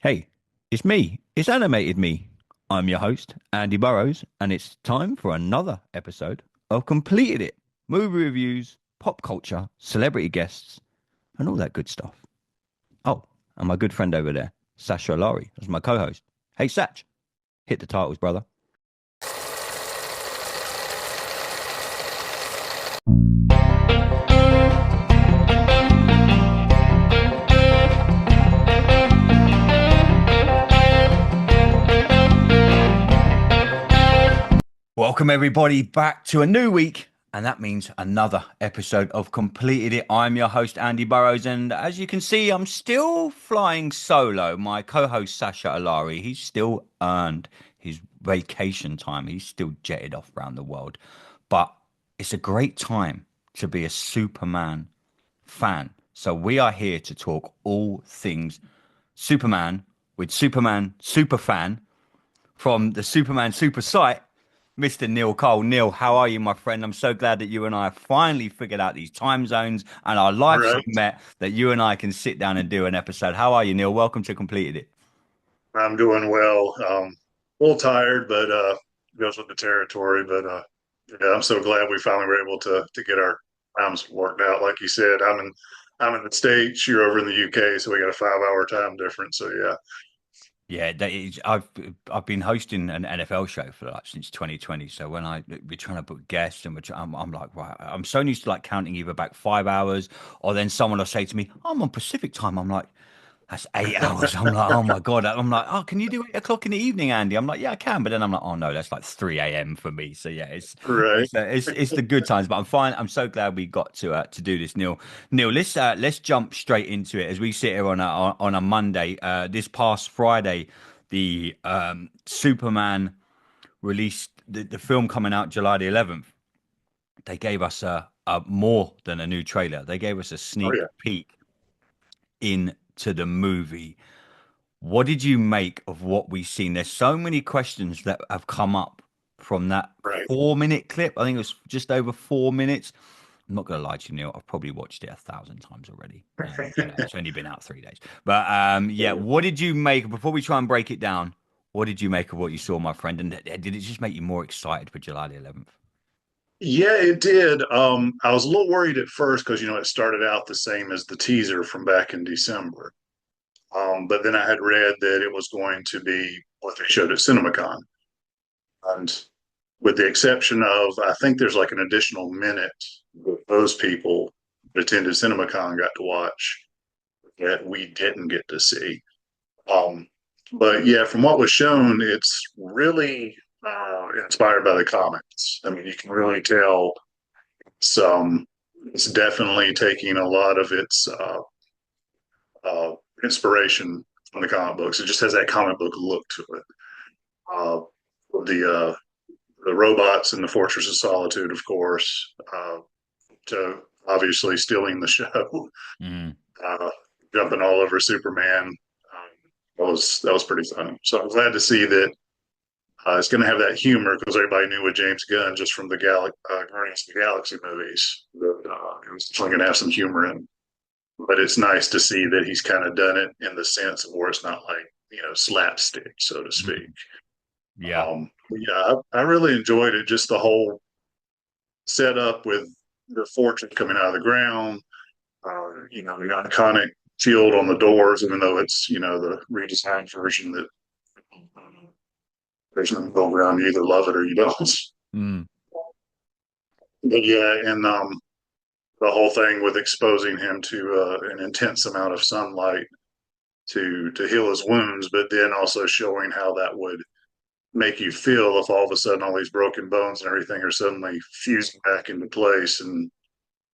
Hey, it's me. It's animated me. I'm your host, Andy Burrows, and it's time for another episode of Completed It. Movie reviews, pop culture, celebrity guests, and all that good stuff. Oh, and my good friend over there, Sasha Alari, that's my co-host. Hey, Satch, hit the titles, brother. Welcome everybody back to a new week, and that means another episode of Completed It. I'm your host Andy Burrows, and as you can see, I'm still flying solo. My co-host Sasha Alari, he's still earned his vacation time. He's still jetted off around the world, but it's a great time to be a Superman fan. So we are here to talk all things Superman with Superman Superfan from the Superman Super site, Mr. Neil Cole. Neil, how are you, my friend? I'm so glad that you and I have finally figured out these time zones and our lives have Right. met, that you and I can sit down and do an episode. How are you, Neil? Welcome to Completed It. I'm doing well. A little tired, but goes with the territory. But yeah, I'm so glad we finally were able to get our times worked out. Like you said, I'm in the States, you're over in the UK, so we got a 5 hour time difference. So yeah. Yeah, that is, I've been hosting an NFL show for like since 2020. So when we're trying to book guests and I'm like, right, I'm so used to like counting either back 5 hours or then someone will say to me, I'm on Pacific time. I'm like, that's 8 hours. I'm like, oh my God. I'm like, oh, can you do 8 o'clock in the evening, Andy? I'm like, yeah, I can. But then I'm like, oh no, that's like 3 a.m. for me. So yeah, Right. it's the good times. But I'm fine. I'm so glad we got to do this, Neil. Neil, let's jump straight into it as we sit here on a Monday. This past Friday, the Superman released the film coming out July the 11th. They gave us a more than a new trailer. They gave us a Oh sneak yeah. peek into the movie. What did you make of what we've seen? There's so many questions that have come up from that Right. 4 minute clip. I think it was just over 4 minutes. I'm not going to lie to you, Neil. I've probably watched it 1,000 times already. It's only been out 3 days. But yeah, what did you make, before we try and break it down, what did you make of what you saw, my friend? And did it just make you more excited for July the 11th? Yeah, it did. I was a little worried at first because it started out the same as the teaser from back in December. But then I had read that it was going to be what they showed at CinemaCon. And with the exception of, I think there's like an additional minute that those people that attended CinemaCon got to watch that we didn't get to see. Um, but yeah, from what was shown, it's really inspired by the comics. I mean, you can really tell some. It's definitely taking a lot of its uh, inspiration from the comic books. It just has that comic book look to it. Uh, the the robots in the Fortress of Solitude, of course, to obviously stealing the show, Mm. uh, jumping all over Superman. That was pretty funny. So I'm glad to see that it's going to have that humor because everybody knew with James Gunn just from the Guardians of the Galaxy movies that it was definitely going to have some humor in. But it's nice to see that he's kind of done it in the sense of where it's not like slapstick, so to speak. Mm. Yeah. Yeah, I really enjoyed it. Just the whole setup with the fortress coming out of the ground. The iconic shield on the doors, even though it's the redesigned version that there's no middle ground. You either love it or you don't. Mm. But yeah, and the whole thing with exposing him to an intense amount of sunlight to heal his wounds, but then also showing how that would make you feel if all of a sudden all these broken bones and everything are suddenly fusing back into place and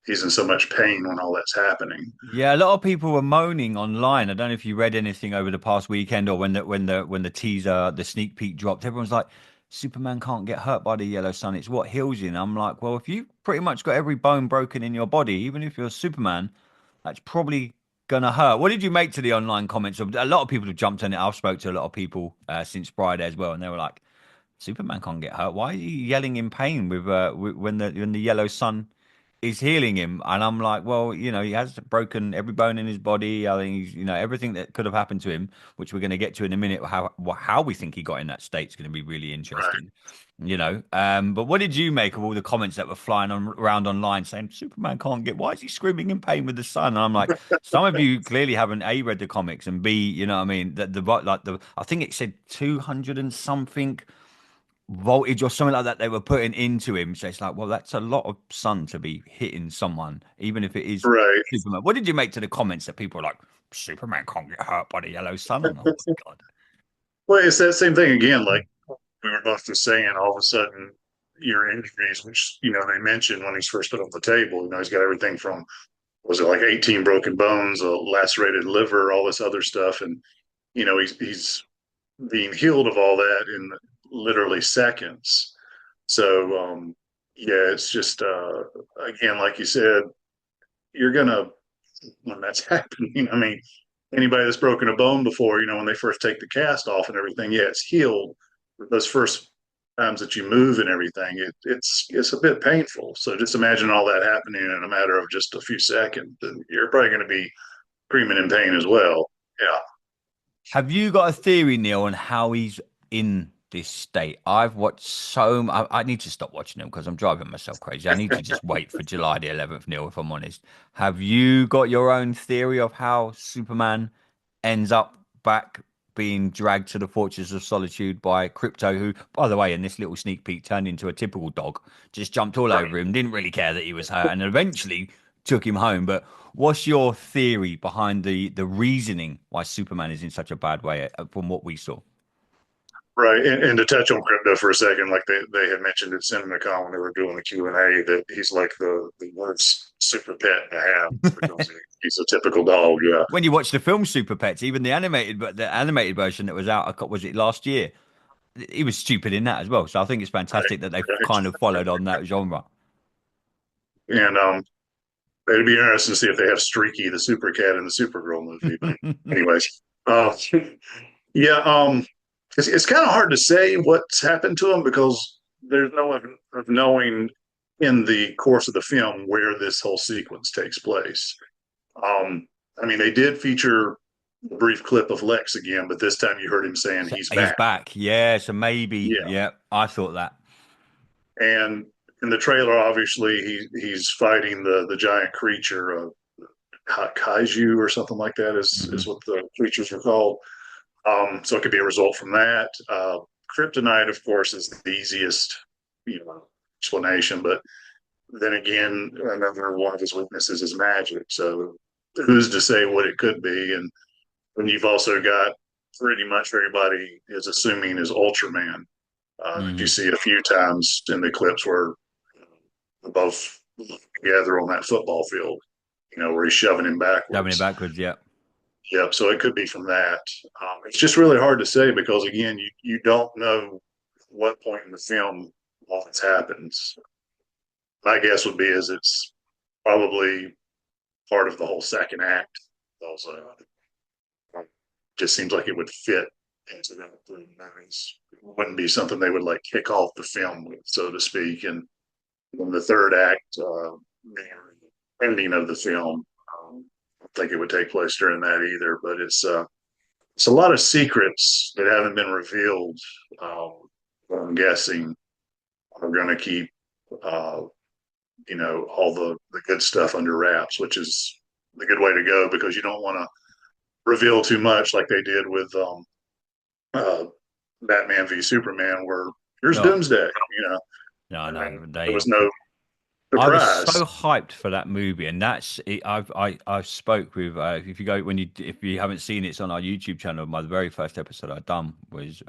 he's in so much pain when all that's happening. Yeah, a lot of people were moaning online. I don't know if you read anything over the past weekend or when the teaser, the sneak peek dropped. Everyone's like, Superman can't get hurt by the yellow sun. It's what heals you. And I'm like, well, if you pretty much got every bone broken in your body, even if you're Superman, that's probably gonna hurt. What did you make to the online comments? A lot of people have jumped on it. I've spoke to a lot of people since Friday as well, and they were like, Superman can't get hurt. Why are you yelling in pain when the yellow sun is healing him, and I'm like, well, he has broken every bone in his body. I think he's, everything that could have happened to him, which we're going to get to in a minute. How we think he got in that state is going to be really Right. interesting. But what did you make of all the comments that were flying around online saying Superman can't get? Why is he screaming in pain with the sun? And I'm like, some of you clearly haven't A, read the comics, and B, you know what I mean, that I think it said 200 and something voltage or something like that they were putting into him. So it's like, well, that's a lot of sun to be hitting someone, even if it is Right. Superman. What did you make to the comments that people are like, Superman can't get hurt by the yellow sun? And oh my God. Well, it's that same thing again. Like we were both just saying, all of a sudden, your injuries, which they mentioned when he's first put on the table. He's got everything from was it like 18 broken bones, a lacerated liver, all this other stuff, and he's being healed of all that in literally seconds. So yeah, it's just again, like you said, you're gonna when that's happening. I mean, anybody that's broken a bone before, when they first take the cast off and everything, yeah, it's healed. But those first times that you move and everything, it's a bit painful. So just imagine all that happening in a matter of just a few seconds, and you're probably going to be screaming in pain as well. Yeah. Have you got a theory, Neil, on how he's in this state? I've watched I need to stop watching them because I'm driving myself crazy. I need to just wait for July the 11th, Neil, if I'm honest. Have you got your own theory of how Superman ends up back being dragged to the Fortress of Solitude by Crypto, who, by the way, in this little sneak peek, turned into a typical dog, just jumped all Right. over him, didn't really care that he was hurt, and eventually took him home. But what's your theory behind the reasoning why Superman is in such a bad way from what we saw? Right, and to touch on crypto for a second, like they had mentioned at CinemaCon when they were doing the Q&A, that he's like the worst super pet to have because he's a typical dog. Yeah, When you watch the film Super Pets, even the animated version that was out, was it last year? He was stupid in that as well. So I think it's right, fantastic that they've kind of right. followed on that genre. And it'd be interesting to see if they have Streaky the Super Cat in the Supergirl movie. But anyways, uh, yeah, it's kind of hard to say what's happened to him because there's no way of knowing in the course of the film where this whole sequence takes place. I mean, they did feature a brief clip of Lex again, but this time you heard him saying So he's he's back. back. Yeah. So maybe, Yeah, yeah, I thought that. and in the trailer, obviously he's fighting the giant creature, kaiju or something like that is Hmm. what the creatures are called. So it could be a result from that. Kryptonite, of course, is the easiest, explanation. But then again, another one of his weaknesses is magic. So who's to say what it could be? And then you've also got pretty much everybody is assuming is Ultraman. That you Hmm. see a few times in the clips where they're both together on that football field, where he's shoving him Shoving it backwards. backwards. Yeah. Yep. So it could be from that. It's just really hard to say because again, you don't know what point in the film all this happens. My guess would be is it's probably part of the whole second act. Also, just seems like it would fit into that three movies. It wouldn't be something they would like kick off the film with, so to speak. And when the third act, the ending of the film, I don't think it would take place during that either. But it's a lot of secrets that haven't been revealed. Um, I'm guessing are going to keep, uh, all the good stuff under wraps, which is the good way to go because you don't want to reveal too much like they did with uh, Batman v Superman, where here's No, Doomsday, no, and then no. there They was no I was surprise. so hyped for that movie, and that's it, I've spoke with if you go when you if you haven't seen it, it's on our YouTube channel. My very first episode I done was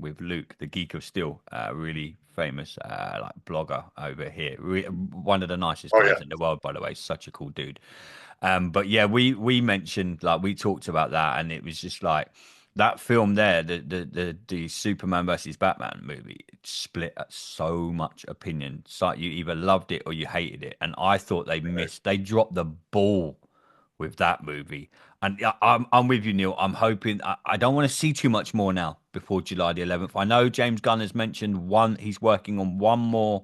with Luke, the Geek of Steel, really famous like blogger over here, one of the nicest Oh yeah, guys in the world, by the way, such a cool dude. But yeah, we mentioned like we talked about that, and it was just like that film there, the Superman versus Batman movie, it split at so much opinion. It's like you either loved it or you hated it, and I thought they dropped the ball with that movie. And I'm with you, Neil. I'm hoping I don't want to see too much more now before July the 11th. I know James Gunn has mentioned he's working on one more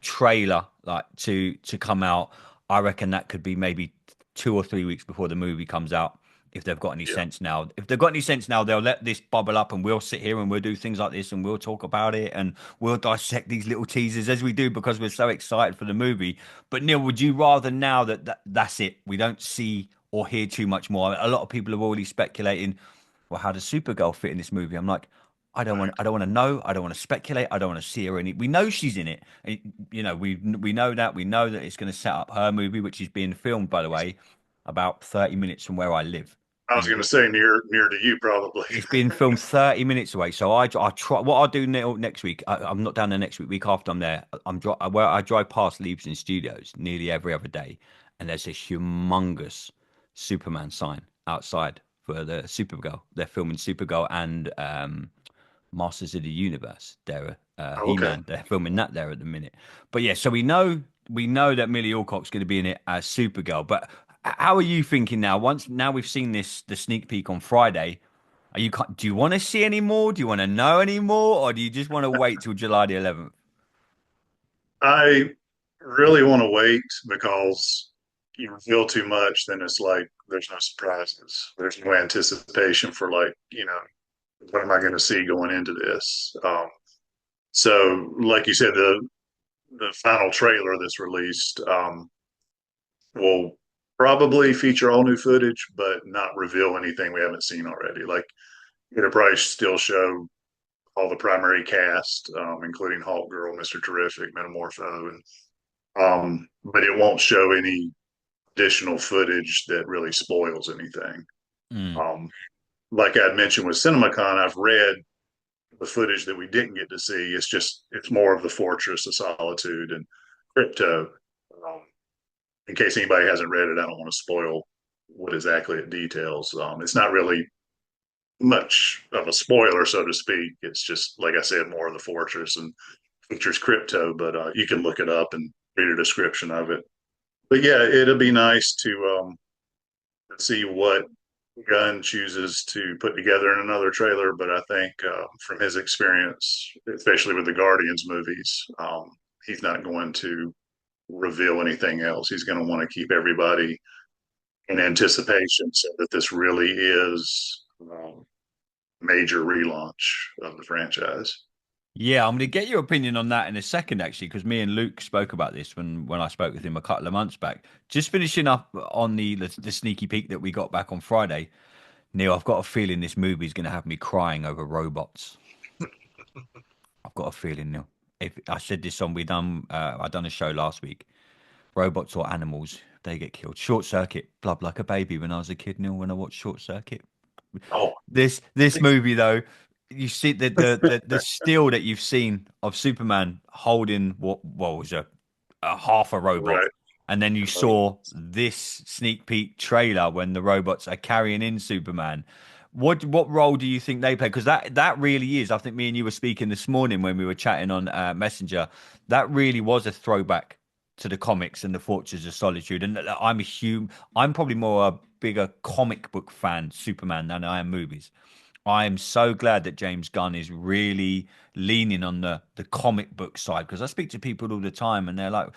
trailer like to come out, I reckon that could be maybe 2 or 3 weeks before the movie comes out. If they've got any Yeah. sense now, if they've got any sense now, they'll let this bubble up, and we'll sit here and we'll do things like this, and we'll talk about it, and we'll dissect these little teasers as we do because we're so excited for the movie. But Neil, would you rather now that's it? We don't see or hear too much more. A lot of people are already speculating. Well, how does Supergirl fit in this movie? I'm like, Right. I don't want to know. I don't want to speculate. I don't want to see her in it. We know she's in it. You know, we know that. We know that it's going to set up her movie, which is being filmed, by the way, about 30 minutes from where I live. I was In going to say near to you probably. It's being filmed 30 minutes away. So I try what I'll do next week. I'm not down there next week. Week after I'm there. Where I drive past Leavesden Studios nearly every other day, and there's this humongous Superman sign outside for the Supergirl. They're filming Supergirl and Masters of the Universe. They're Oh, okay. He-Man. They're filming that there at the minute. But yeah, so we know that Millie Alcock's going to be in it as Supergirl. But how are you thinking now? Now we've seen the sneak peek on Friday. Do you want to see any more? Do you want to know any more, or do you just want to wait till July the 11th? I really want to wait because you reveal too much, then it's like there's no surprises. There's no anticipation for like, what am I going to see going into this? So like you said, the final trailer that's released will probably feature all new footage, but not reveal anything we haven't seen already. Like it'll probably still show all the primary cast, including Hawk Girl, Mr. Terrific, Metamorpho, and but it won't show any additional footage that really spoils anything. Mm, Um, like I mentioned with CinemaCon, I've read the footage that we didn't get to see. It's more of the Fortress of Solitude and Crypto. Um, in case anybody hasn't read it, I don't want to spoil what exactly it details. It's not really much of a spoiler, so to speak. It's just like I said, more of the Fortress and features Crypto, but you can look it up and read a description of it. But yeah, it'll be nice to see what Gunn chooses to put together in another trailer. But I think from his experience, especially with the Guardians movies, he's not going to reveal anything else. He's going to want to keep everybody in anticipation so that this really is major relaunch of the franchise. yeah, I'm going to get your opinion on that in a second, actually, because me and Luke spoke about this when I spoke with him a couple of months back. Just finishing up on the sneaky peek that we got back on Friday. Neil, I've got a feeling this movie is going to have me crying over robots. I've got a feeling, Neil. If I said this on, I done a show last week. Robots or animals, they get killed. Short Circuit, blubbed like a baby when I was a kid, Neil. When I watched Short Circuit, Oh, this movie though, you see the still that you've seen of Superman holding what was a half a robot, right. and then you saw this sneak peek trailer when the robots are carrying in Superman. What role do you think they play? Because that really is. I think me and you were speaking this morning when we were chatting on Messenger. That really was a throwback to the comics and the Fortress of Solitude. And I'm probably more a bigger comic book fan, Superman, than I am movies. I am so glad that James Gunn is really leaning on the comic book side because I speak to people all the time and they're like,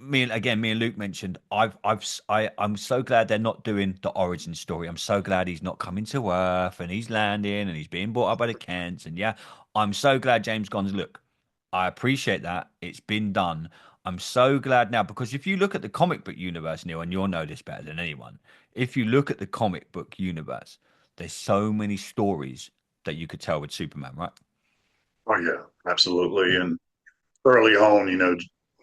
me and Luke mentioned I'm so glad they're not doing the origin story. I'm so glad he's not coming to Earth and he's landing and he's being brought up by the Kents. And yeah, I'm so glad James Gunn's look. I appreciate that. It's been done. I'm so glad now because if you look at the comic book universe, Neil, and you'll know this better than anyone, if you look at the comic book universe, there's so many stories that you could tell with Superman, right? Oh yeah, absolutely. And early on,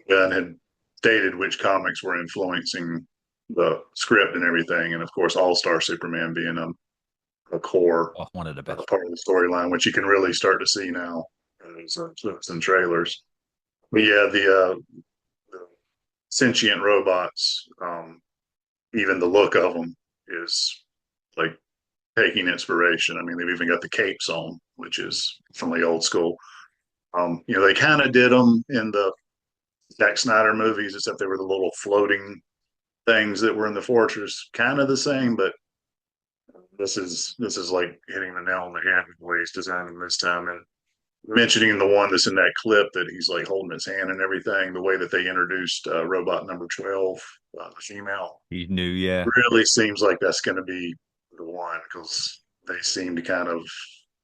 Gunn had stated which comics were influencing the script and everything, and of course, All Star Superman being a core Oh, one of the best. part of the storyline, which you can really start to see now as clips and trailers. But yeah, the sentient robots, even the look of them is like taking inspiration. I mean, they've even got the capes on, which is from the old school. They kind of did them in the Zack Snyder movies, except they were the little floating things that were in the fortress, kind of the same, but this is like hitting the nail on the head with the way he's designing this time. And mentioning the one that's in that clip that he's like holding his hand and everything, the way that they introduced robot number 12, the female, He knew, yeah. really seems like that's going to be the one because they seem to kind of,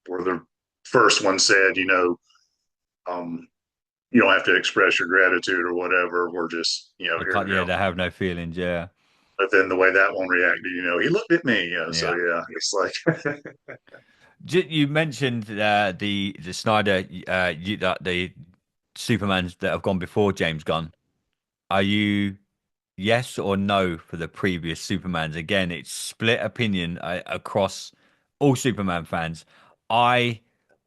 where the first one said, um, you don't have to express your gratitude or whatever. We're just, They here can't, to yeah, help. they have no feelings, yeah. But then the way that one reacted, he looked at me. So Yeah. yeah, it's like, You mentioned the Snyder, the Supermans that have gone before James Gunn. Are you yes or no for the previous Supermans? Again, it's split opinion across all Superman fans. I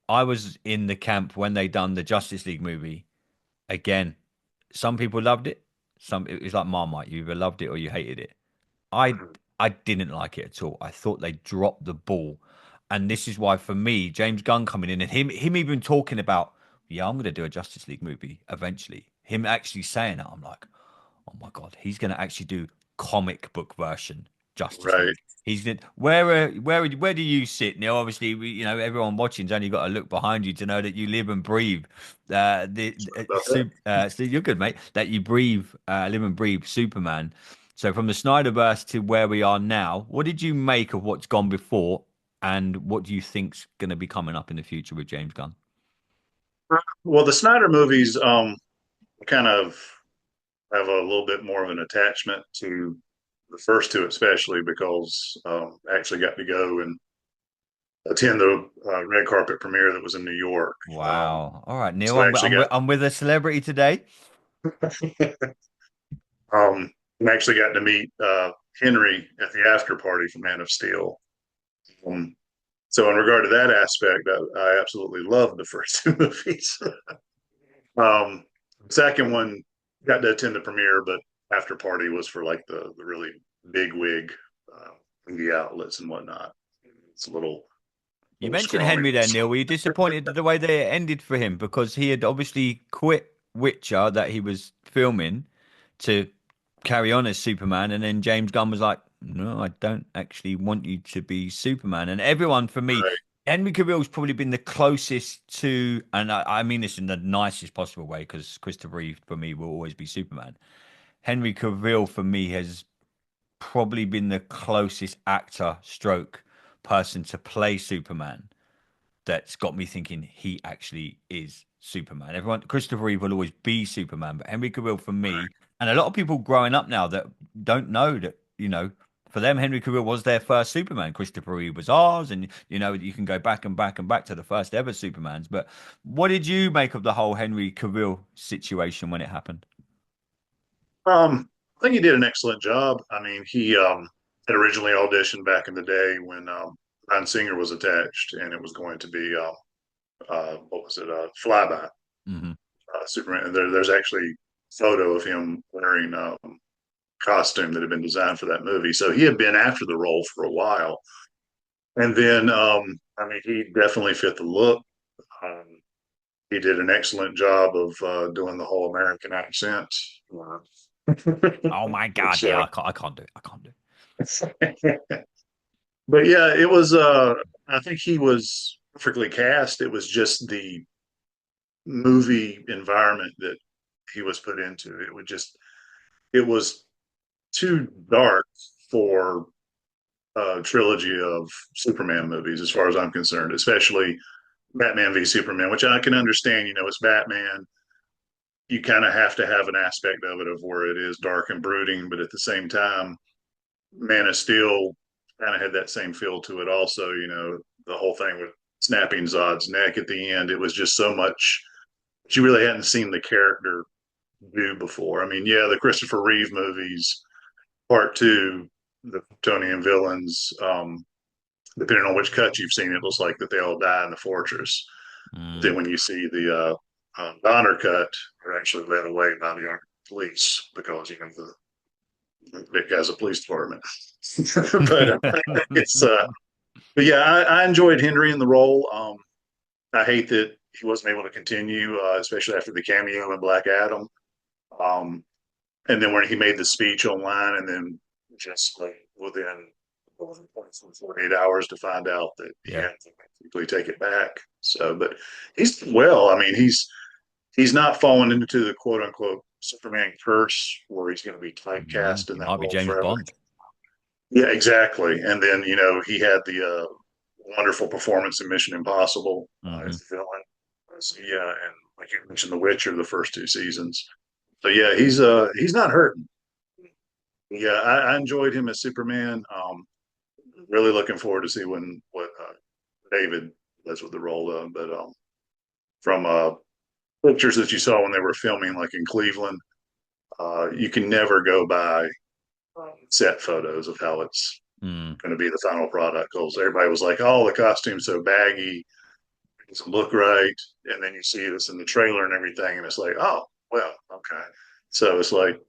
I was in the camp when they done the Justice League movie. Again, some people loved it. Some it was like Marmite. You either loved it or you hated it. I I didn't like it at all. I thought they dropped the ball. And this is why for me, James Gunn coming in and him even talking about, yeah, I'm gonna do a Justice League movie eventually. Him actually saying that, I'm like, oh my God, he's gonna actually do comic book version Justice right. League. He's gonna where do you sit, Neil? Obviously, everyone watching's only got to look behind you to know that you live and breathe About that. so you're good, mate. That you breathe, live and breathe Superman. So from the Snyderverse to where we are now, what did you make of what's gone before, and what do you think's going to be coming up in the future with James Gunn? Well, the Snyder movies kind of have a little bit more of an attachment to the first two, especially because I actually got to go and attend the red carpet premiere that was in New York. Wow. All right, Neil, So I actually got I'm with a celebrity today. I actually got to meet Henry at the after party for Man of Steel. Um, so in regard to that aspect, I absolutely loved the first two movies. um, second one got to attend the premiere, but after party was for like the really big wig media outlets and whatnot. It's a You little mentioned scrawny. Henry there, Neil. Were you disappointed at the way they ended for him? Because he had obviously quit Witcher that he was filming to carry on as Superman, and then James Gunn was like, "No, I don't actually want you to be Superman." And everyone, for me, Right. Henry Cavill's probably been the closest to, and I mean this in the nicest possible way, because Christopher Reeve for me will always be Superman. Henry Cavill for me has probably been the closest actor stroke person to play Superman that's got me thinking he actually is Superman. Everyone, Christopher Reeve will always be Superman, but Henry Cavill for me, and a lot of people growing up now that don't know that, for them, Henry Cavill was their first Superman. Christopher Reeve was ours, and you can go back and back and back to the first ever Supermans. But what did you make of the whole Henry Cavill situation when it happened? I think he did an excellent job. I mean, he had originally auditioned back in the day when Bryan Singer was attached, and it was going to be what was it, Flyby, Hmm. Superman. And there's actually a photo of him wearing costume that had been designed for that movie. So he had been after the role for a while, and then I mean, he definitely fit the look. Um, he did an excellent job of doing the whole American accent. Oh my God, Which yeah, I can't do it. I can't do it. but yeah, it was I think he was perfectly cast. It was just the movie environment that he was put into. It was too dark for a trilogy of Superman movies, as far as I'm concerned, especially Batman v Superman, which I can understand. It's Batman. You kind of have to have an aspect of it of where it is dark and brooding, but at the same time, Man of Steel kind of had that same feel to it. Also, the whole thing with snapping Zod's neck at the end. It was just so much that you really hadn't seen the character do before. I mean, yeah, the Christopher Reeve movies, part two, the Kryptonian villains, depending on which cut you've seen, it looks like that they all die in the fortress. But then Mm. when you see the Donner cut, they're actually led away by the police because the big guy's a police department. but it's but yeah, I enjoyed Henry in the role. I hate that he wasn't able to continue, especially after the cameo in Black Adam. Um, and then when he made the speech online, and then just like within 48 hours to find out that he Yeah. had to basically take it back. So, but he's well. I mean, he's not fallen into the quote unquote Superman curse where he's going to be No, typecast in it that might be role James forever. Bond. Yeah, exactly. And then he had the wonderful performance in Mission Impossible Hmm. as the villain. So, yeah, and like you mentioned, The Witcher, the first two seasons. So yeah, he's not hurting. Yeah, I enjoyed him as Superman. Really looking forward to see what David does with the role of. But from pictures that you saw when they were filming, like in Cleveland, you can never go by set photos of how it's Mm. going to be the final product because everybody was like, "Oh, the costume's so baggy, it doesn't look right," and then you see this in the trailer and everything, and it's like, "Oh, well, okay." So it's like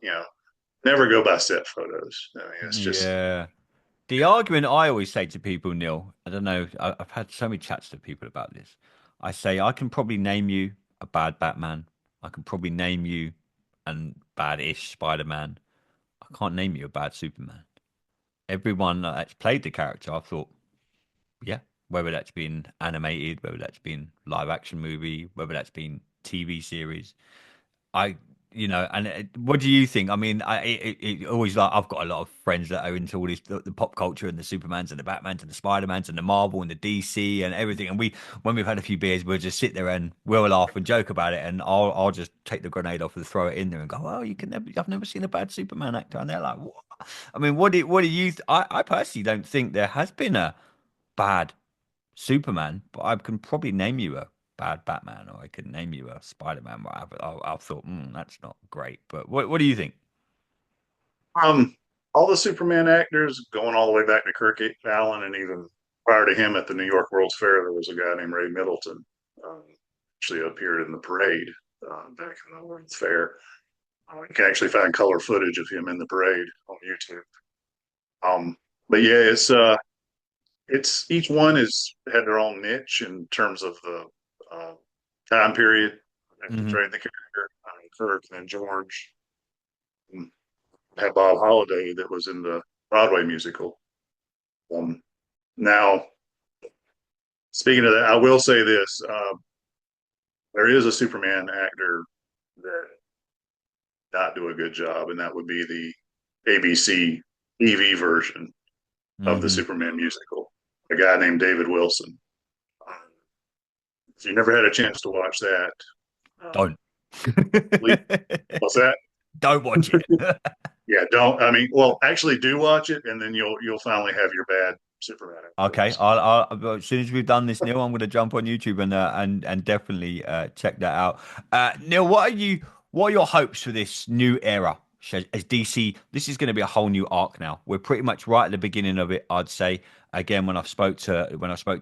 never go by set photos. I mean, it's just Yeah. The argument I always say to people, Neil, I don't know, I've had so many chats to people about this. I say I can probably name you a bad Batman. I can probably name you a bad-ish Spider-Man. I can't name you a bad Superman. Everyone that's played the character, I thought, yeah, whether that's been animated, whether that's been live action movie, whether that's been TV series, I, and what do you think? I mean, it always like I've got a lot of friends that are into all this the pop culture and the Supermans and the Batmans and the Spider-Mans and the Marvel and the DC and everything. And when we've had a few beers, we'll just sit there and we'll laugh and joke about it. And I'll just take the grenade off and throw it in there and go, "Oh, you can never, I've never seen a bad Superman actor." And they're like, "What?" I mean, what do you? I personally don't think there has been a bad Superman, but I can probably name you a bad Batman, or I could name you a Spider-Man. Where I thought, that's not great. But what do you think? um, all the Superman actors going all the way back to Kirk Allen, and even prior to him at the New York World's Fair, there was a guy named Ray Middleton. Um, Actually appeared in the parade back in the World's Fair. You can actually find color footage of him in the parade on YouTube. Um, but yeah, it's each one has had their own niche in terms of the uh, time period that Hmm. portrayed the character. Kirk and then George had Bob Holliday that was in the Broadway musical. Um, Now, speaking of that, I will say this: there is a Superman actor that did not do a good job, and that would be the ABC TV version of the Hmm. Superman musical. A guy named David Wilson. Um, if you never had a chance to watch that, Don't. please, what's that? Don't watch it. Yeah, don't. I mean, well, actually, do watch it, and then you'll finally have your bad Superman Okay, experience. as soon as we've done this, Neil, I'm going to jump on YouTube and definitely check that out. Neil, what are your hopes for this new era as DC? This is going to be a whole new arc now. We're pretty much right at the beginning of it, I'd say. Again, when I spoke to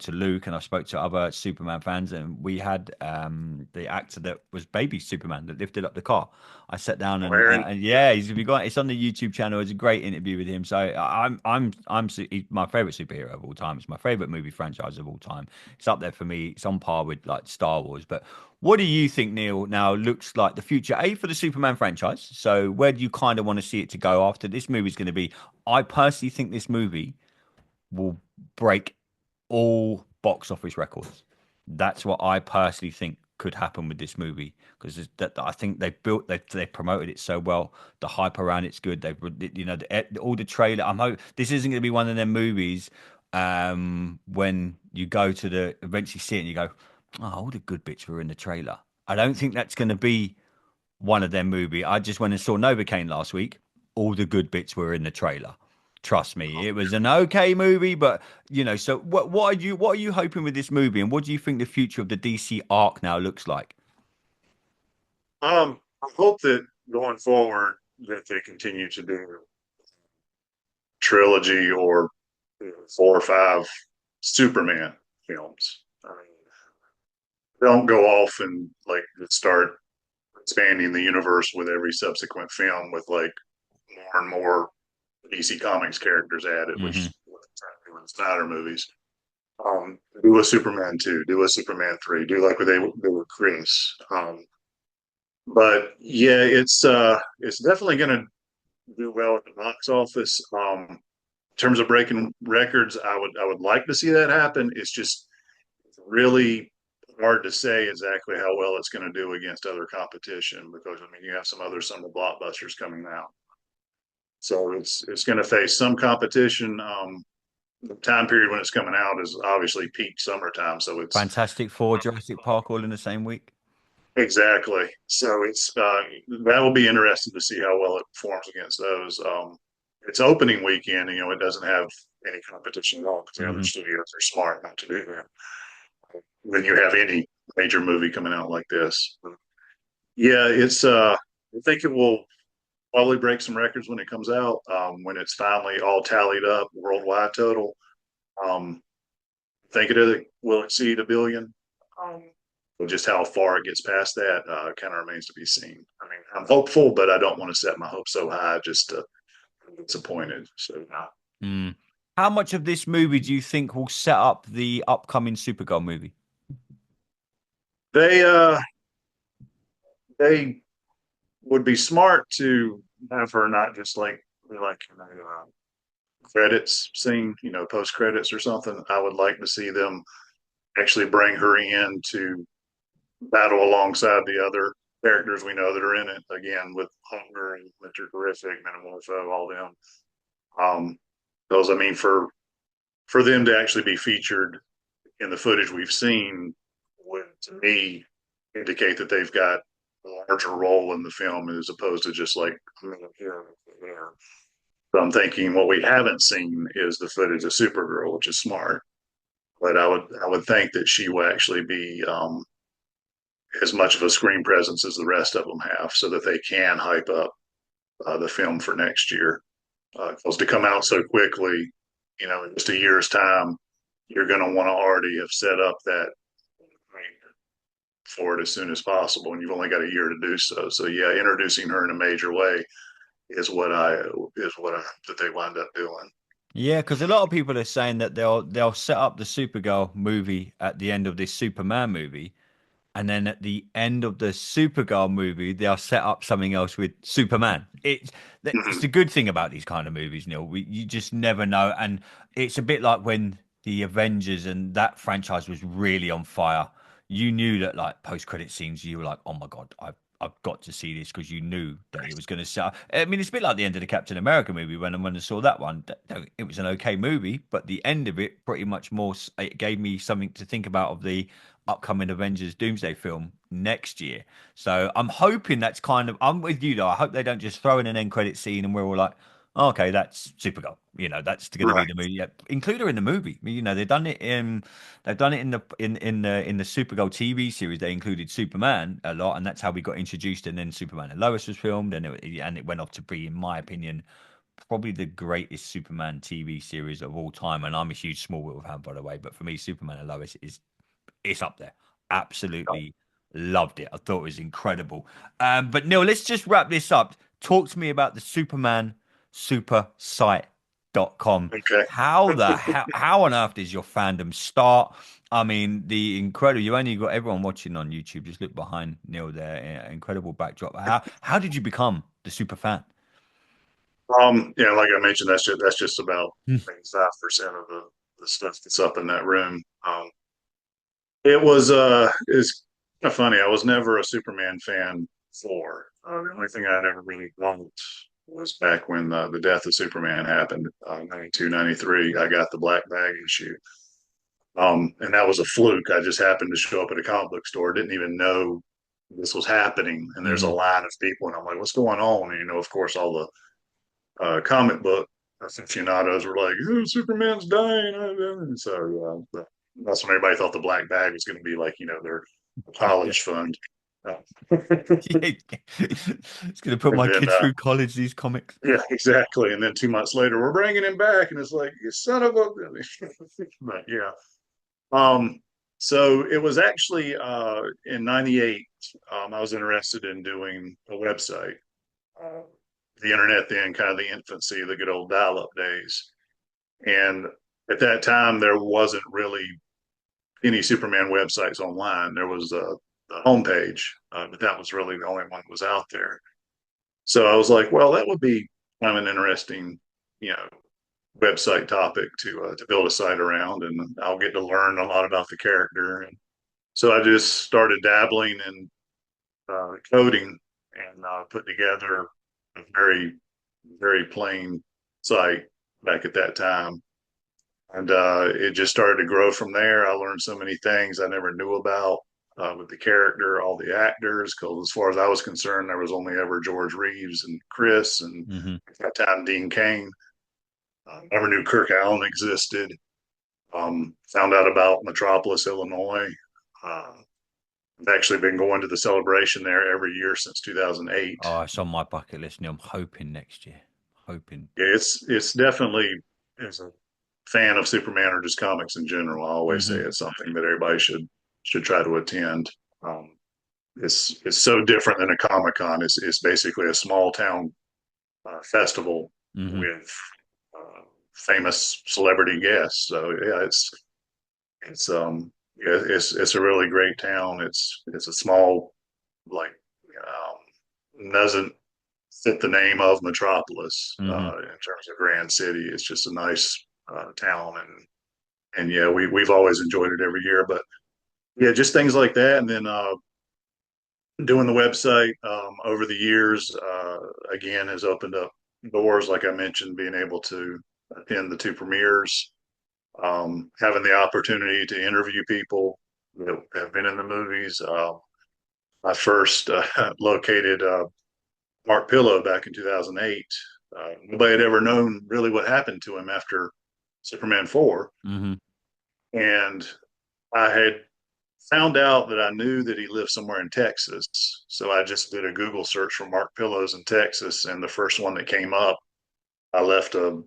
Luke and I spoke to other Superman fans, and we had the actor that was Baby Superman that lifted up the car. I sat down Aaron, and yeah, he's we got it's on the YouTube channel. It's a great interview with him. So he's my favorite superhero of all time. It's my favorite movie franchise of all time. It's up there for me. It's on par with like Star Wars. But what do you think, Neil? Now looks like the future for the Superman franchise. So where do you kind of want to see it to go after this movie's going to be? I personally think this movie will break all box office records. That's what I personally think could happen with this movie because that I think they promoted it so well. The hype around it's good. They've all the trailer. I'm hope this isn't going to be one of them movies when you go to the eventually see it and you go, oh, all the good bits were in the trailer. I don't think that's going to be one of them movie. I just went and saw Novocaine last week. All the good bits were in the trailer. Trust me, it was an okay movie, but So what are you hoping with this movie, and what do you think the future of the DC arc now looks like? I hope that going forward that they continue to do trilogy or 4 or 5 Superman films. I mean, don't go off and like start expanding the universe with every subsequent film with like more and more DC Comics characters added, Hmm. which with the Snyder movies. Do a Superman 2, do a Superman 3, do like what they do with Chris. But yeah, it's definitely going to do well at the box office. terms of breaking records, I would like to see that happen. It's just really hard to say exactly how well it's going to do against other competition because I mean you have some other summer blockbusters coming out, so it's going to face some competition. The time period when it's coming out is obviously peak summertime, so it's Fantastic Four, Jurassic Park, all in the same week. exactly. So it's that will be interesting to see how well it performs against those. It's opening weekend, it doesn't have any competition at all because the other Hmm. studios are smart not to do that when you have any major movie coming out like this. Yeah, it's I think it will probably break some records when it comes out. When it's finally all tallied up worldwide total. Um, I think it will exceed a billion. Um, but just how far it gets past that kind of remains to be seen. I mean, I'm hopeful, but I don't want to set my hopes so high just to be disappointed. So Mm. How much of this movie do you think will set up the upcoming Supergirl movie? they uh they would be smart to have her not just like credits scene, post credits or something. I would like to see them actually bring her in to battle alongside the other characters we know that are in it. Again, with Homer and Mr. Terrific, Metamorpho, all them. Those, I mean, for them to actually be featured in the footage we've seen would, to me, indicate that they've got a larger role in the film as opposed to just like here. So I'm thinking what we haven't seen is the footage of Supergirl, which is smart. But I would think that she will actually be as much of a screen presence as the rest of them have, so that they can hype up the film for next year. Because to come out so quickly, in just a year's time, you're going to want to already have set up that for it as soon as possible, and you've only got a year to do so. So yeah, introducing her in a major way is what I hope that they wind up doing. Yeah, because a lot of people are saying that they'll set up the Supergirl movie at the end of this Superman movie, and then at the end of the Supergirl movie, they'll set up something else with Superman. It's Mm-hmm. the good thing about these kind of movies, Neil. You just never know, and it's a bit like when the Avengers and that franchise was really on fire. You knew that, like post credit scenes, you were like, "Oh my God, I've got to see this," because you knew that it was going to sell. I mean, it's a bit like the end of the Captain America movie when I saw that one. It was an okay movie, but the end of it pretty much it gave me something to think about of the upcoming Avengers Doomsday film next year. So I'm hoping I'm with you though. I hope they don't just throw in an end credit scene and we're all like, oh, okay, that's Supergirl. That's going to be Right. the movie. Yeah, include her in the movie. They've done it in the Supergirl TV series. They included Superman a lot, and that's how we got introduced. And then Superman and Lois was filmed, and it went off to be, in my opinion, probably the greatest Superman TV series of all time. And I'm a huge Smallville fan, by the way. But for me, Superman and Lois is it's up there. Absolutely loved it. I thought it was incredible. But Neil, let's just wrap this up. Talk to me about the Superman supersite.com. Okay. How on earth does your fandom start? I mean, the incredible, you only got everyone watching on YouTube. Just look behind Neil there. Incredible backdrop. How did you become the super fan? Yeah, like I mentioned, that's just about Hmm. 5% of the stuff that's up in that room. It's kind of funny. I was never a Superman fan before. The only thing I'd ever really liked was back when the death of Superman happened, 92, 93. I got the black bag issue. And that was a fluke. I just happened to show up at a comic book store, didn't even know this was happening. And there's a Hmm. line of people, and I'm like, what's going on? And, of course, all the comic book aficionados were like, oh, Superman's dying. And so that's when everybody thought the black bag was going to be like, their Yeah. college fund. Uh, Yeah. It's gonna put and my then, kids through college, these comics. yeah, exactly. And then 2 months later, we're bringing him back. And it's like, you son of a. But yeah. Um, so it was actually in 98, I was interested in doing a website. Uh, the internet then, kind of the infancy of the good old dial up days. And at that time, there wasn't really any Superman websites online. There was the homepage, but that was really the only one that was out there. So I was like, well, that would be kind of an interesting, you know, website topic to build a site around, and I'll get to learn a lot about the character. And so I just started dabbling in coding and put together a very plain site back at that time. And it just started to grow from there. I learned so many things I never knew about with the character, all the actors, because as far as I was concerned, there was only ever George Reeves and Chris, and Hmm. at that time, Dean Cain. Never knew Kirk Allen existed. Found out about Metropolis, Illinois. Uh, I've actually been going to the celebration there every year since 2008. Oh, it's on my bucket list, Neil. I'm hoping next year. Hoping. Yeah, it's definitely, as a fan of Superman or just comics in general, I always say Hmm. it's something that everybody should try to attend. Um, it's so different than a Comic Con. It's basically a small town festival Hmm. with famous celebrity guests. So yeah, it's a really great town. It's a small, like, doesn't fit the name of Metropolis Hmm. in terms of Grand City. It's just a nice town, and yeah, we've always enjoyed it every year. But yeah, just things like that, and then doing the website over the years again has opened up doors. Like I mentioned, being able to attend the two premieres, having the opportunity to interview people that have been in the movies. I first located Mark Pillow back in 2008. Nobody had ever known really what happened to him after Superman 4. Hmm. And I had found out that I knew that he lived somewhere in Texas. So I just did a Google search for Mark Pillows in Texas. And the first one that came up, I left a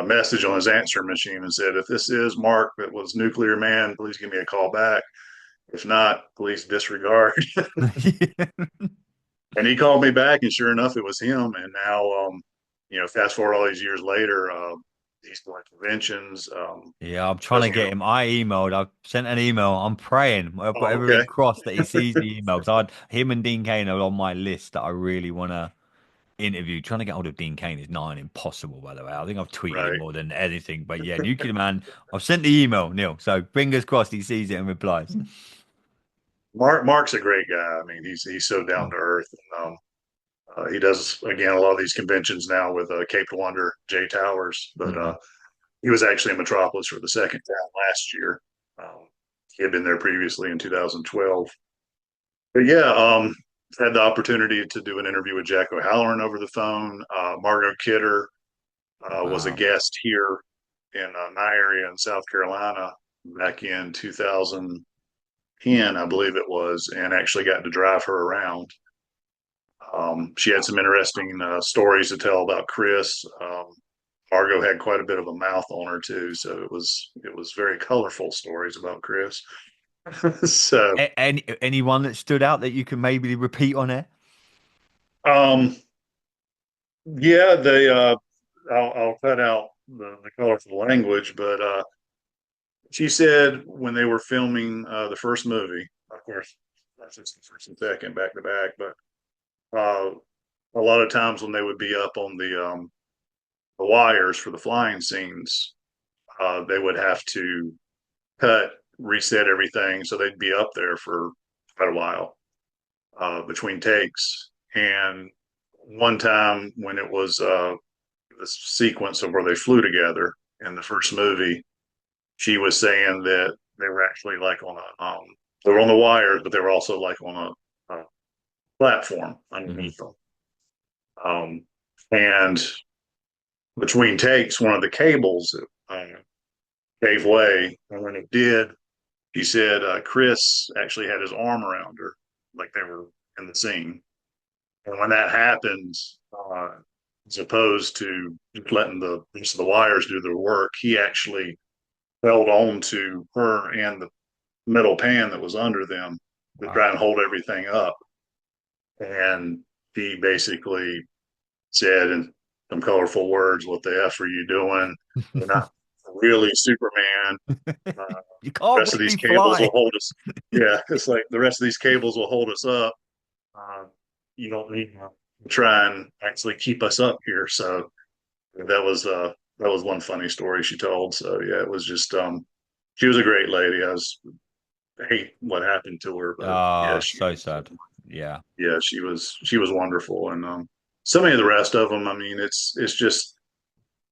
message on his answer machine and said, if this is Mark that was Nuclear Man, please give me a call back. If not, please disregard. And he called me back, and sure enough, it was him. And now, fast forward all these years later, he's doing conventions. Yeah, I'm trying to Doesn't get really. him. I've sent an email. I'm praying. I've got Oh, everything okay. crossed that he sees the emails. Him and Dean Cain are on my list that I really want to interview. Trying to get hold of Dean Cain is nigh on impossible, by the way. I think I've tweeted him Right. more than anything. But yeah, Nuclear Man, I've sent the email, Neil. So fingers crossed he sees it and replies. Mark's a great guy. I mean, he's so down to earth. And, he does again a lot of these conventions now with Cape Wonder, Jay Towers, but Hmm. he was actually in Metropolis for the second time last year. Um, he had been there previously in 2012. But yeah, had the opportunity to do an interview with Jack O'Halloran over the phone. Margot Kidder was a Wow. guest here in my area in South Carolina back in 2010, I believe it was, and actually got to drive her around. She had some interesting stories to tell about Chris. Margot had quite a bit of a mouth on her too, so it was very colorful stories about Chris. So Anyone that stood out that you can maybe repeat on air? um, yeah, they I'll cut out the colorful language, but she said when they were filming the first movie, of course, that's just the first and second back to back, but uh, a lot of times when they would be up on the wires for the flying scenes, they would have to cut, reset everything, so they'd be up there for quite a while between takes. And one time when it was the sequence of where they flew together in the first movie, she was saying that they were actually like on a they were on the wires, but they were also like on a platform Hmm. underneath them. Um, and between takes, one of the cables gave way, and when it did, he said Chris actually had his arm around her, like they were in the scene. And when that happened, as opposed to letting the rest of the wires do their work, he actually held on to her and the metal pan that was under them to try Wow. and hold everything up. And he basically said in some colorful words, "What the f are you doing? You're not really Superman. Uh, You the can't rest of these really cables will fly. hold us." Yeah, it's like the rest of these cables will hold us up. Uh, you don't need to try and actually keep us up here. So that was that was one funny story she told. So yeah, it was just she was a great lady. I hate what happened to her, but yeah, Ah, so sad. Yeah. she was wonderful, and so many of the rest of them. I mean, it's just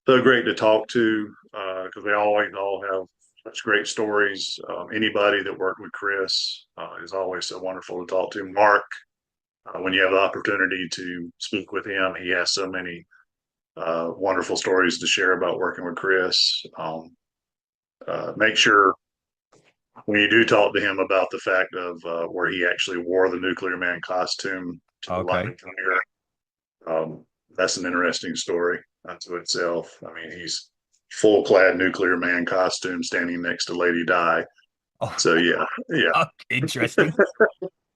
so great to talk to because they always all have such great stories. Anybody that worked with Chris is always so wonderful to talk to. Mark, when you have the opportunity to speak with him, he has so many wonderful stories to share about working with Chris. Make sure when you do talk to him about the fact of where he actually wore the Nuclear Man costume to the Okay. London premiere, that's an interesting story unto itself. I mean, he's full clad Nuclear Man costume standing next to Lady Di. Oh, So yeah, yeah, interesting.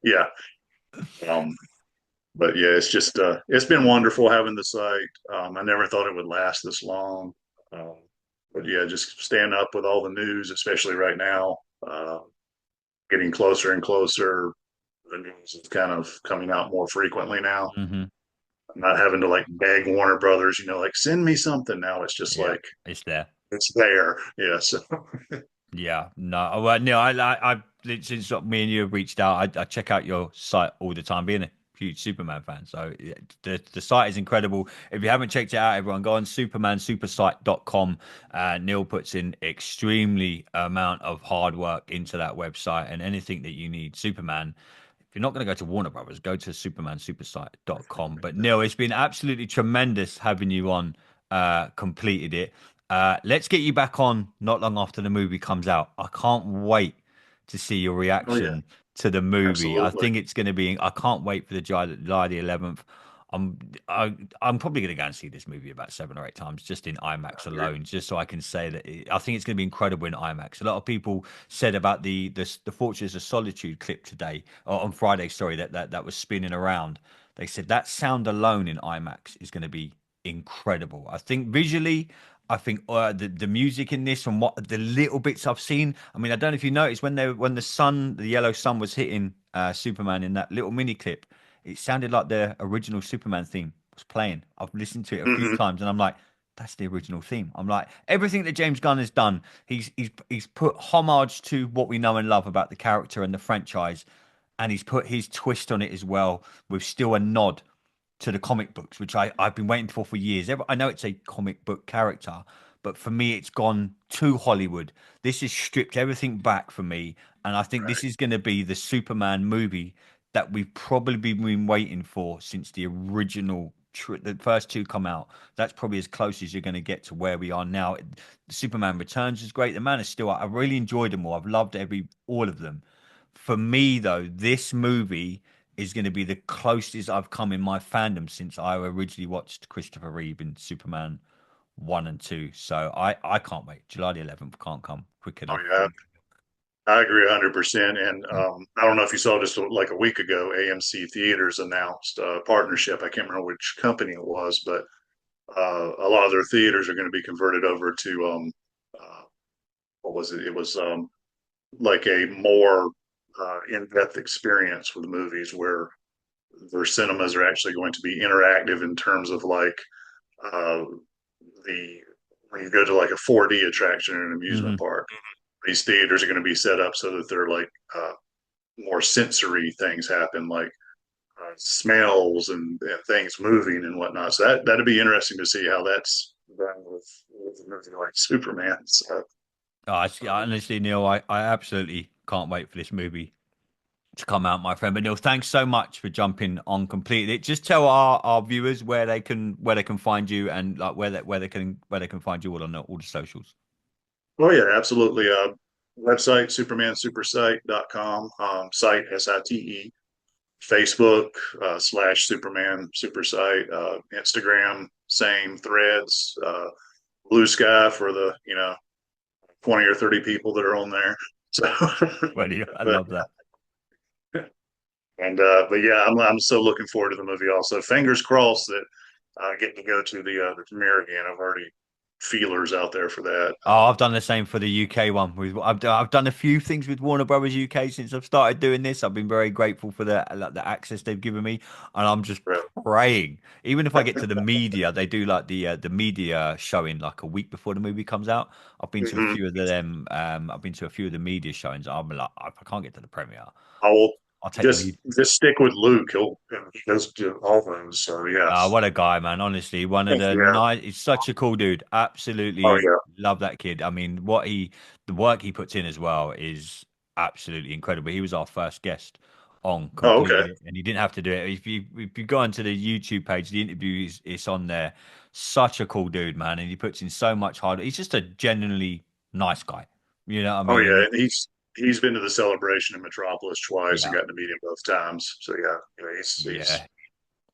yeah. Um, but yeah, it's just it's been wonderful having the site. I never thought it would last this long. Um, but yeah, just staying up with all the news, especially right now, getting closer and closer. The news is kind of coming out more frequently now. Hmm. I'm not having to like beg Warner Brothers, like send me something. Now it's just Yeah, like it's there. it's there. Yeah. So Yeah, no, well, no, since me and you have reached out, I check out your site all the time, being a huge Superman fan. So yeah, the site is incredible. If you haven't checked it out, everyone go on supermansupersite.com. Neil puts in extremely amount of hard work into that website, and anything that you need, Superman. If you're not going to go to Warner Brothers, go to supermansupersite.com. But Neil, it's been absolutely tremendous having you on. Completed it. Let's get you back on not long after the movie comes out. I can't wait to see your oh yeah, reaction to the movie. I absolutely. think it's going to be. I can't wait for the July the 11th. I'm I'm probably going to go and see this movie about 7 or 8 times just in IMAX alone, just so I can say that I think it's going to be incredible in IMAX. A lot of people said about the Fortress of Solitude clip today or on Friday, sorry, that was spinning around. They said that sound alone in IMAX is going to be incredible. I think visually, I think the music in this and what the little bits I've seen. I mean, I don't know if you noticed when the sun, the yellow sun was hitting Superman in that little mini clip, it sounded like the original Superman theme was playing. I've listened to it a few Hmm. times and I'm like, that's the original theme. I'm like, everything that James Gunn has done, he's put homage to what we know and love about the character and the franchise, and he's put his twist on it as well, with still a nod to the comic books, which I've been waiting for years. I know it's a comic book character, but for me, it's gone to Hollywood. This has stripped everything back for me, and I think this Right. is going to be the Superman movie that we've probably been waiting for since the original. The first two come out. That's probably as close as you're going to get to where we are now. Superman Returns is great. The Man of Steel, I really enjoyed them all. I've loved all of them. For me, though, this movie is going to be the closest I've come in my fandom since I originally watched Christopher Reeve in Superman 1 and 2. So I can't wait. July the 11th can't come quick Oh enough for yeah, me. I agree 100%. And I don't know if you saw just like a week ago, AMC Theaters announced a partnership. I can't remember which company it was, but a lot of their theaters are going to be converted over to what was it? It was like a more in-depth experience with movies where their cinemas are actually going to be interactive in terms of like uh, the when you go to like a 4D attraction in an amusement Hmm. park, these theaters are going to be set up so that they're like more sensory things happen, like smells and things moving and whatnot. So that'd be interesting to see how that's done with a movie like Superman. So Honestly, Neil, I absolutely can't wait for this movie to come out, my friend. But Neil, thanks so much for jumping on completely. Just tell our viewers where they can find you and like where they can find you all on all the socials. oh yeah, absolutely. Website supermansupersite.com, site SITE, Facebook slash Superman Supersite, Instagram, same threads, Blue Sky for the 20 or 30 people that are on there. So, Well, I but love that. but yeah, I'm so looking forward to the movie. Also, fingers crossed that I get to go to the premiere again. I've already feelers out there for that. Oh, I've done the same for the UK one. I've done a few things with Warner Brothers UK since I've started doing this. I've been very grateful for the access they've given me, and I'm just Right. praying. Even if I get to the media, they do like the media showing like a week before the movie comes out. I've been to a Mhm. few of them. I've been to a few of the media showings. I'm like, if I can't get to the premiere, I will I'll take the media. just stick with Luke. He does do all those. So yes, What a guy, man. Honestly, one of the yeah. nice, he's such a cool dude. Oh Absolutely yeah. love that kid. I mean, the work he puts in as well is absolutely incredible. He was our first guest on Oh okay. Completed It, and he didn't have to do it. If you go onto the YouTube page, the interview is it's on there. Such a cool dude, man. And he puts in so much hard. He's just a genuinely nice guy. You know what I Oh mean? yeah. And And he's been to the celebration in Metropolis twice and yeah, gotten to meet him both times. So yeah, yeah.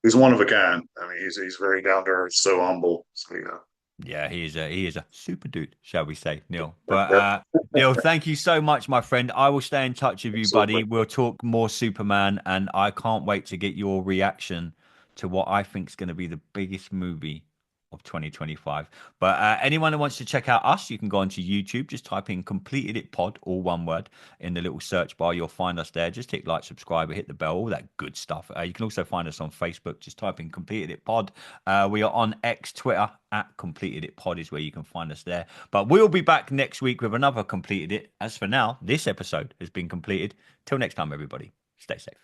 he's one of a kind. I mean, he's very down to earth, so humble. So yeah. Yeah, he is a super dude, shall we say, Neil. Yep, But yep, Neil, thank you so much, my friend. I will stay in touch with you, absolutely. buddy. We'll talk more Superman, and I can't wait to get your reaction to what I think is going to be the biggest movie of 2025. But anyone who wants to check out us, you can go onto YouTube. Just type in "Completed It Pod," all one word, in the little search bar. You'll find us there. Just hit like, subscribe, or hit the bell, all that good stuff. You can also find us on Facebook. Just type in "Completed It Pod." We are on X, Twitter at Completed It Pod is where you can find us there. But we'll be back next week with another Completed It. As for now, this episode has been completed. Till next time, everybody, stay safe.